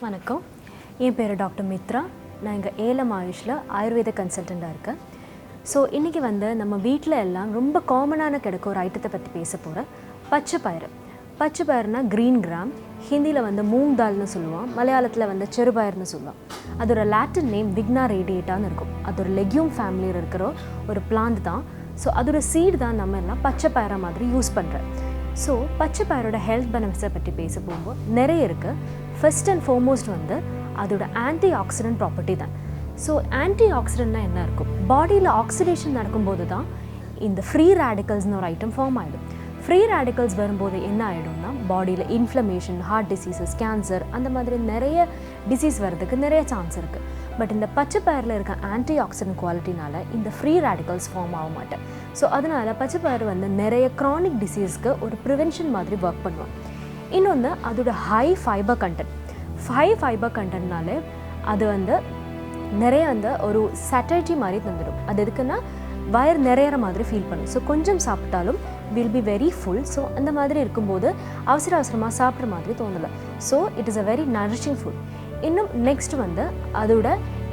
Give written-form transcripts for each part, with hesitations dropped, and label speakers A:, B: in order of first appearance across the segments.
A: வணக்கம். என் பேர் டாக்டர் மித்ரா. நான் இங்கே ஏலம் ஆயுஷில் ஆயுர்வேத கன்சல்டண்ட்டாக இருக்கேன். ஸோ இன்றைக்கி நம்ம வீட்டில் எல்லாம் ரொம்ப காமனான கிடைக்க ஒரு ஐட்டத்தை பற்றி பேச போகிறேன். பச்சை பயிறு. பச்சை பயிறுனா க்ரீன் கிராம், ஹிந்தியில் மூங் தால்னு சொல்லுவான், மலையாளத்தில் செருபயிர்னு சொல்லுவான். அதோட லாட்டின் நேம் விக்னா ரேடியேட்டான்னு இருக்கும். அது ஒரு லெக்யூம் ஃபேமிலியில் இருக்கிற ஒரு பிளான்ட் தான். ஸோ அதோட சீடு தான் நம்ம எல்லாம் பச்சை பயிரை மாதிரி யூஸ் பண்ணுறேன். ஸோ பச்சை பயிரோட ஹெல்த் பெனிஃபிட்ஸை பற்றி பேச போகும்போது நிறைய இருக்குது. ஃபர்ஸ்ட் அண்ட் ஃபார்மோஸ்ட் அதோட ஆன்டி ஆக்சிடென்ட் ப்ராப்பர்ட்டி தான். ஸோ ஆன்டி ஆக்சிடென்ட்னா என்ன இருக்கும்? பாடியில் ஆக்சிடேஷன் நடக்கும்போது தான் இந்த ஃப்ரீ ரேடிக்கல்ஸ்னு ஒரு ஐட்டம் ஃபார்ம் ஆகிடும். ஃப்ரீ ரேடிக்கல்ஸ் வரும்போது என்ன ஆகிடும்னா பாடியில் இன்ஃப்ளமேஷன், ஹார்ட் டிசீசஸ், கேன்சர் அந்த மாதிரி நிறைய டிசீஸ் வர்றதுக்கு நிறைய சான்ஸ் இருக்குது. பட் இந்த பச்சை பயிரில் இருக்க ஆன்டி ஆக்சிடென்ட் குவாலிட்டினால இந்த ஃப்ரீ ரேடிக்கல்ஸ் ஃபார்ம் ஆக மாட்டேன். ஸோ அதனால் பச்சை பயிறு நிறைய க்ரானிக் டிசீஸ்க்கு ஒரு ப்ரிவென்ஷன் மாதிரி ஒர்க் பண்ணுவோம். இன்னொன்று அதோட ஹை ஃபைபர் கண்டென்ட்னாலே அது நிறைய ஒரு சட்டைட்டி மாதிரி தந்துடும். அது எதுக்குன்னா வயர் நிறையிற மாதிரி ஃபீல் பண்ணும். ஸோ கொஞ்சம் சாப்பிட்டாலும் will be very full. So அந்த மாதிரி இருக்கும்போது அவசரமாக சாப்பிட்ற மாதிரி தோணலை. So it is a very nourishing food. இன்னும் நெக்ஸ்ட் அதோட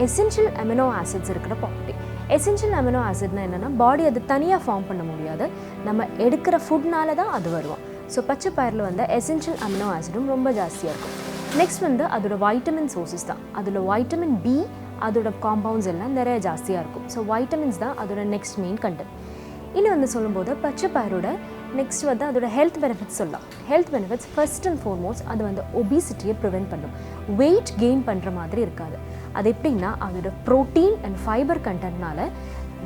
A: எசென்ஷியல் அமினோ ஆசிட்ஸ் இருக்கிற ப்ராப்பர்ட்டி. எசென்ஷியல் அமினோ ஆசிட்னா என்னென்னா பாடி அது தனியாக ஃபார்ம் பண்ண முடியாது, நம்ம எடுக்கிற ஃபுட்னால தான் அது வருவோம். ஸோ பச்சை பயிரில் எசென்ஷியல் அமினோ ஆசிடும் ரொம்ப ஜாஸ்தியாக இருக்கும். நெக்ஸ்ட் அதோட வைட்டமின் சோர்ஸஸ் தான். அதில் வைட்டமின் பி அதோட காம்பவுண்ட்ஸ் எல்லாம் நிறைய ஜாஸ்தியாக இருக்கும். ஸோ வைட்டமின்ஸ் தான் அதோட நெக்ஸ்ட் மெயின் கண்டென்ட். இன்னும் சொல்லும்போது பச்சை பயிரோட நெக்ஸ்ட் அதோட ஹெல்த் பெனிஃபிட்ஸ் சொல்லலாம். Health benefits first and foremost அது ஒபிசிட்டியை ப்ரிவென்ட் பண்ணும். வெயிட் கெயின் பண்ணுற மாதிரி இருக்காது. அது எப்படின்னா அதோட ப்ரோட்டீன் அண்ட் ஃபைபர் கண்டென்ட்னால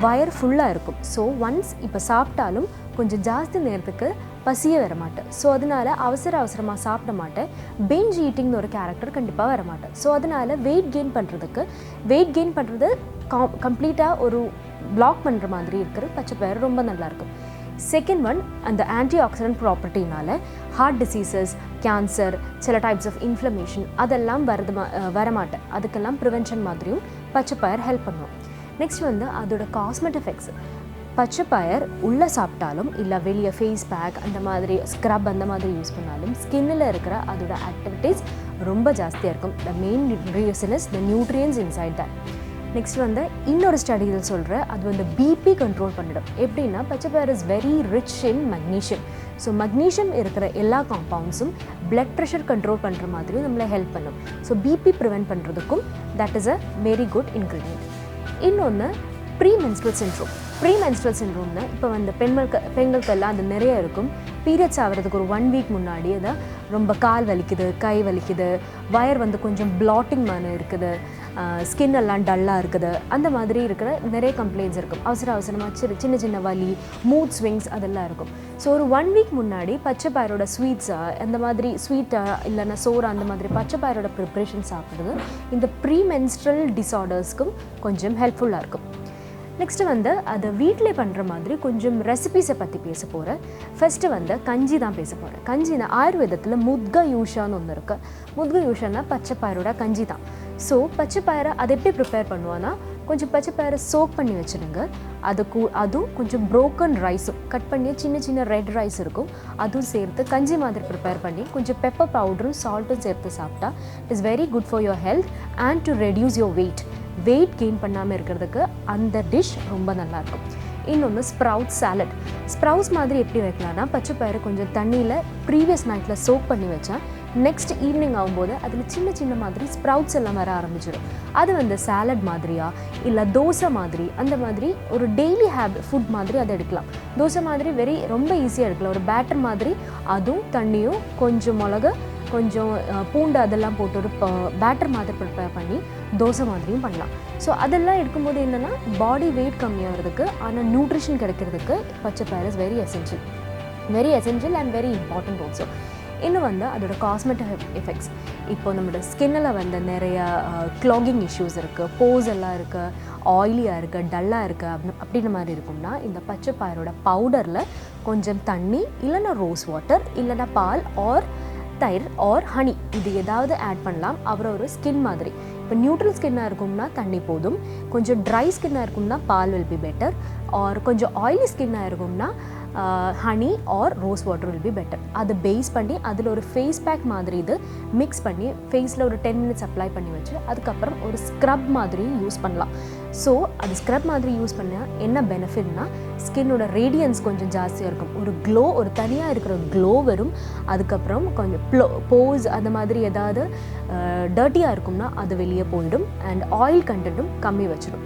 A: வயர் ஃபுல்லாக இருக்கும். ஸோ ஒன்ஸ் இப்போ சாப்பிட்டாலும் கொஞ்சம் ஜாஸ்தி நேரத்துக்கு பசியே வர மாட்டேன். ஸோ அதனால் அவசரமாக சாப்பிட மாட்டேன். பெஞ்ச் ஈட்டிங்னு ஒரு கேரக்டர் கண்டிப்பாக வர மாட்டேன். ஸோ அதனால் வெயிட் கெயின் பண்ணுறது கம்ப்ளீட்டாக ஒரு பிளாக் பண்ணுற மாதிரி இருக்கிற பச்சை பயிறு ரொம்ப நல்லாயிருக்கும். செகண்ட் அந்த ஆன்டி ஆக்சிடென்ட் ப்ராப்பர்ட்டினால ஹார்ட் டிசீசஸ், கேன்சர், சில டைப்ஸ் ஆஃப் இன்ஃப்ளமேஷன் அதெல்லாம் வரமாட்டேன். அதுக்கெல்லாம் ப்ரிவென்ஷன் மாதிரியும் பச்சை பயிர் ஹெல்ப் பண்ணும். நெக்ஸ்ட் அதோட காஸ்மெட்டிக் எஃபெக்ட்ஸ். பச்சை பயிர் உள்ளே சாப்பிட்டாலும் இல்லை வெளியே ஃபேஸ் பேக் அந்த மாதிரி ஸ்க்ரப் அந்த மாதிரி யூஸ் பண்ணாலும் ஸ்கின்னில் இருக்கிற அதோட ஆக்டிவிட்டீஸ் ரொம்ப ஜாஸ்தியாக இருக்கும். The main reason is the nutrients inside that. Next இன்னொரு ஸ்டடியில் சொல்கிற அது பிபி கண்ட்ரோல் பண்ணிடும். எப்படின்னா பச்சை பயிர் is very rich in magnesium. So magnesium இருக்கிற எல்லா காம்பவுண்ட்ஸும் பிளட் ப்ரெஷர் கண்ட்ரோல் பண்ணுற மாதிரியும் நம்மளை ஹெல்ப் பண்ணும். ஸோ பிபி ப்ரிவென்ட் பண்ணுறதுக்கும் that is a very good ingredient. இன்னொன்று ப்ரீமென்ஸ்ட்ரல் சிண்ட்ரோம்னா இப்போ பெண்களுக்கெல்லாம் அது நிறைய இருக்கும். பீரியட்ஸ் ஆகிறதுக்கு ஒரு 1 வீக் முன்னாடி அதான் ரொம்ப கால் வலிக்குது, கை வலிக்குது, வயர் கொஞ்சம் பிளாட்டிங் மாதிரி இருக்குது, ஸ்கின் எல்லாம் டல்லாக இருக்குது, அந்த மாதிரி இருக்கிற நிறைய கம்ப்ளைண்ட்ஸ் இருக்கும். அவசரமாக சின்ன வலி, மூட் ஸ்விங்ஸ் அதெல்லாம் இருக்கும். ஸோ ஒரு 1 வீக் முன்னாடி பச்சை பயிரோட ஸ்வீட்ஸாக அந்த மாதிரி ஸ்வீட்டாக இல்லைன்னா சோறு அந்த மாதிரி பச்சை பயிரோட ப்ரிப்ரேஷன் சாப்பிட்றது இந்த ப்ரீமென்ஸ்ட்ரல் டிஸார்டர்ஸ்க்கும் கொஞ்சம் ஹெல்ப்ஃபுல்லாக இருக்கும். நெக்ஸ்ட்டு அதை வீட்டிலே பண்ணுற மாதிரி கொஞ்சம் ரெசிபீஸை பற்றி பேச போகிறேன். ஃபஸ்ட்டு கஞ்சி தான் பேச போகிறேன். கஞ்சினா ஆயுர்வேதத்தில் முத்க யூஷான்னு ஒன்று இருக்குது. முத்க யூஷான்னா பச்சை பயிரோட கஞ்சி தான். ஸோ பச்சை பயிரை அதை எப்படி ப்ரிப்பேர் பண்ணுவான்னா கொஞ்சம் பச்சை பயிரை சோக் பண்ணி வச்சுடுங்க. அதுவும் கொஞ்சம் ப்ரோக்கன் ரைஸும் கட் பண்ணி சின்ன ரெட் ரைஸ் இருக்கும், அதுவும் சேர்த்து கஞ்சி மாதிரி ப்ரிப்பேர் பண்ணி கொஞ்சம் பெப்பர் பவுடரும் சால்ட்டும் சேர்த்து சாப்பிட்டா it is very good for your health and to reduce your weight gain பண்ணாமல் இருக்கிறதுக்கு அந்த டிஷ் ரொம்ப நல்லாயிருக்கும். இன்னொன்று ஸ்ப்ரவுட்ஸ் மாதிரி எப்படி வைக்கலாம்னா பச்சை பயிறு கொஞ்சம் தண்ணியில் ப்ரீவியஸ் நைட்டில் சோக் பண்ணி வச்சா நெக்ஸ்ட் ஈவினிங் ஆகும்போது அதில் சின்ன மாதிரி ஸ்ப்ரவுட்ஸ் எல்லாம் வர ஆரம்பிச்சிடும். அது சாலட் மாதிரியா இல்லை தோசை மாதிரி அந்த மாதிரி ஒரு டெய்லி ஃபுட் மாதிரி அதை எடுக்கலாம். தோசை மாதிரி ரொம்ப ஈஸியாக எடுக்கலாம். ஒரு பேட்டர் மாதிரி அதுவும் தண்ணியும் கொஞ்சம் மிளகு கொஞ்சம் பூண்டு அதெல்லாம் போட்டு ஒரு பேட்டர் மாதிரி ப்ரிப்பேர் பண்ணி தோசை மாதிரியும் பண்ணலாம். ஸோ அதெல்லாம் எடுக்கும்போது என்னென்னா பாடி வெயிட் கம்மியாகிறதுக்கு ஆனால் நியூட்ரிஷன் கிடைக்கிறதுக்கு பச்சை பயிர் is very essential and very important also. இன்னும் அதோட காஸ்மெட்டிக் எஃபெக்ட்ஸ். இப்போ நம்மளோட ஸ்கின்னில் நிறையா க்ளாகிங் இஷ்யூஸ் இருக்குது, போஸ் எல்லாம் இருக்குது, ஆயிலியாக இருக்குது, டல்லாக இருக்குது அப்படின்ற மாதிரி இருக்கும்னா இந்த பச்சை பயிரோட பவுடரில் கொஞ்சம் தண்ணி இல்லைன்னா ரோஸ் வாட்டர் இல்லைன்னா பால் ஆர் தயிர் ஆர் ஹனி இது ஏதாவது ஆட் பண்ணலாம். அப்புறம் ஒரு ஸ்கின் மாதிரி இப்போ நியூட்ரல் ஸ்கின்னாக இருக்கும்னா தண்ணி போதும், கொஞ்சம் ட்ரை ஸ்கின்னாக இருக்கும்னா பால் வில் பி பெட்டர், ஆர் கொஞ்சம் ஆயிலி ஸ்கின்னாக இருக்கும்னா honey or rose water will be better. அதை பேஸ் பண்ணி அதில் ஒரு ஃபேஸ் பேக் மாதிரி இது மிக்ஸ் பண்ணி ஃபேஸில் ஒரு 10 minutes அப்ளை பண்ணி வச்சு அதுக்கப்புறம் ஒரு ஸ்க்ரப் மாதிரி யூஸ் பண்ணலாம். ஸோ அது ஸ்க்ரப் மாதிரி யூஸ் பண்ணால் என்ன பெனிஃபிட்னா ஸ்கின்னோட ரேடியன்ஸ் கொஞ்சம் ஜாஸ்தியாக இருக்கும், ஒரு க்ளோ, ஒரு தனியாக இருக்கிற க்ளோ வரும். அதுக்கப்புறம் கொஞ்சம் போஸ் அந்த மாதிரி ஏதாவது டர்ட்டியாக இருக்கும்னா அது வெளியே போயிடும் அண்ட் ஆயில் கண்டென்ட்டும் கம்மி வச்சிடும்.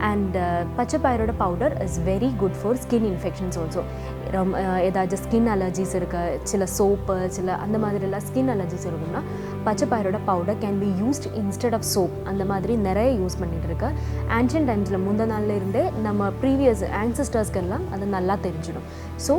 A: அண்ட் பச்சை பயிரோட powder is very good for skin infections also. ஏதாச்சும் ஸ்கின் அலர்ஜிஸ் இருக்க, சில சோப்பு, சில அந்த மாதிரிலாம் ஸ்கின் அலர்ஜிஸ் இருக்கும்னா பச்சை பயிரோட powder can be used instead of soap. அந்த மாதிரி நிறைய யூஸ் பண்ணிகிட்டு இருக்க. ஆன்ஷியன்ட் டைம்ஸில் முந்த நாளில் இருந்தே நம்ம ப்ரீவியஸ் ஆன்சஸ்டர்ஸ்க்கெல்லாம் அது நல்லா தெரிஞ்சிடும். ஸோ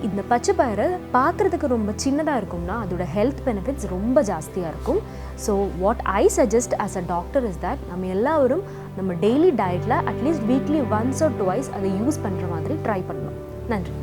A: இந்த பச்சை பயிரை பார்க்குறதுக்கு ரொம்ப சின்னதாக இருக்கும்னா அதோட ஹெல்த் பெனிஃபிட்ஸ் ரொம்ப ஜாஸ்தியாக இருக்கும். So what I suggest as a doctor is that நம்ம எல்லாரும் நம்ம டெய்லி டயட்டில் at least weekly once or twice அதை யூஸ் பண்ணுற மாதிரி ட்ரை பண்ணணும். நன்றி.